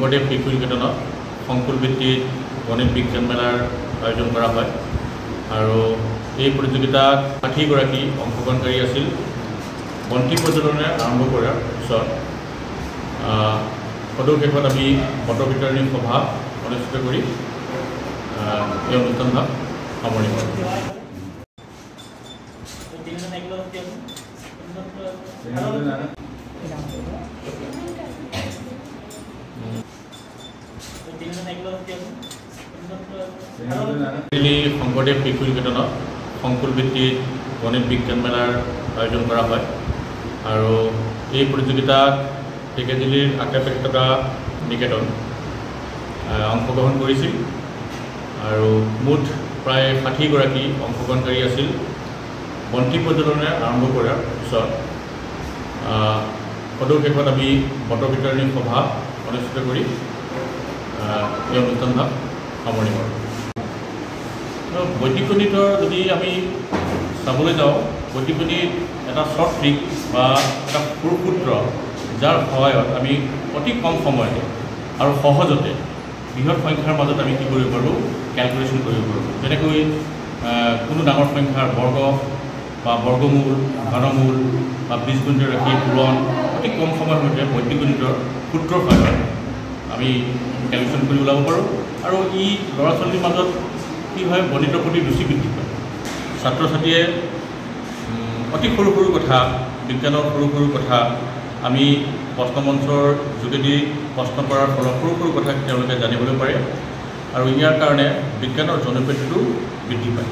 শংকৰদেৱ শিশু নিকেতনত সংকুল ভিত্তিত গণিত বিজ্ঞান মেলাৰ আয়োজন কৰা হয় আৰু এই প্ৰতিযোগিতাত 60গৰাকী অংশগ্ৰহণকাৰী আছিল। বন্তি প্ৰজ্বলনে আৰম্ভ কৰাৰ পিছত সদৌ শেষত আমি বঁটা বিতৰণী সভা অনুষ্ঠিত কৰি এই অনুষ্ঠান ভাগ সামৰণি মাৰিম। শংকৰদেৱ শিশু নিকেতনত সংকুল ভিত্তিত গণিত বিজ্ঞান মেলাৰ আয়োজন কৰা হয় আৰু এই প্ৰতিযোগিতাত ঢেকিয়াজুলিৰ আশে-পাশে থকা নিকেতন অংশগ্ৰহণ কৰিছিল আৰু মুঠ প্ৰায় 60গৰাকী অংশগ্ৰহণকাৰী আছিল। বন্তি প্ৰজ্বলনে আৰম্ভ কৰাৰ পিছত সদৌ শেষত আমি বঁটা বিতৰণী সভা অনুষ্ঠিত কৰি এই অনুষ্ঠান ভাগ সামৰণি মাৰোঁ। বৈদিক গণিতৰ যদি আমি চাবলৈ যাওঁ, বৈদিক গণিত এটা শ্বৰ্ট ট্ৰিক বা এটা সূত্ৰ যাৰ সহায়ত আমি অতি কম সময়তে আৰু সহজতে বৃহৎ সংখ্যাৰ মাজত আমি কি কৰিব পাৰোঁ, কেলকুলেশ্যন কৰিব পাৰোঁ। যেনেকৈ কোনো ডাঙৰ সংখ্যাৰ বৰ্গ বা বৰ্গমূল, ঘনমূল বা বীজগণিত ৰাশি পূৰণ অতি কম সময়ৰ মধ্যে বৈদিক গণিতৰ সূত্ৰৰ সহায়ত আমি কেলকুলেশ্যন কৰি ওলাব পাৰোঁ আৰু ই ল'ৰা ছোৱালীৰ মাজত কি হয়, গণিতৰ প্ৰতি ৰুচি বৃদ্ধি পায়। ছাত্ৰ ছাত্ৰীয়ে অতি সৰু সৰু কথা, বিজ্ঞানৰ সৰু সৰু কথা আমি প্ৰশ্নমঞ্চৰ যোগেদি প্ৰশ্ন কৰাৰ ফলত সৰু সৰু কথা তেওঁলোকে জানিবলৈ পাৰে আৰু ইয়াৰ কাৰণে বিজ্ঞানৰ জনপ্ৰিয়তাটো বৃদ্ধি পায়।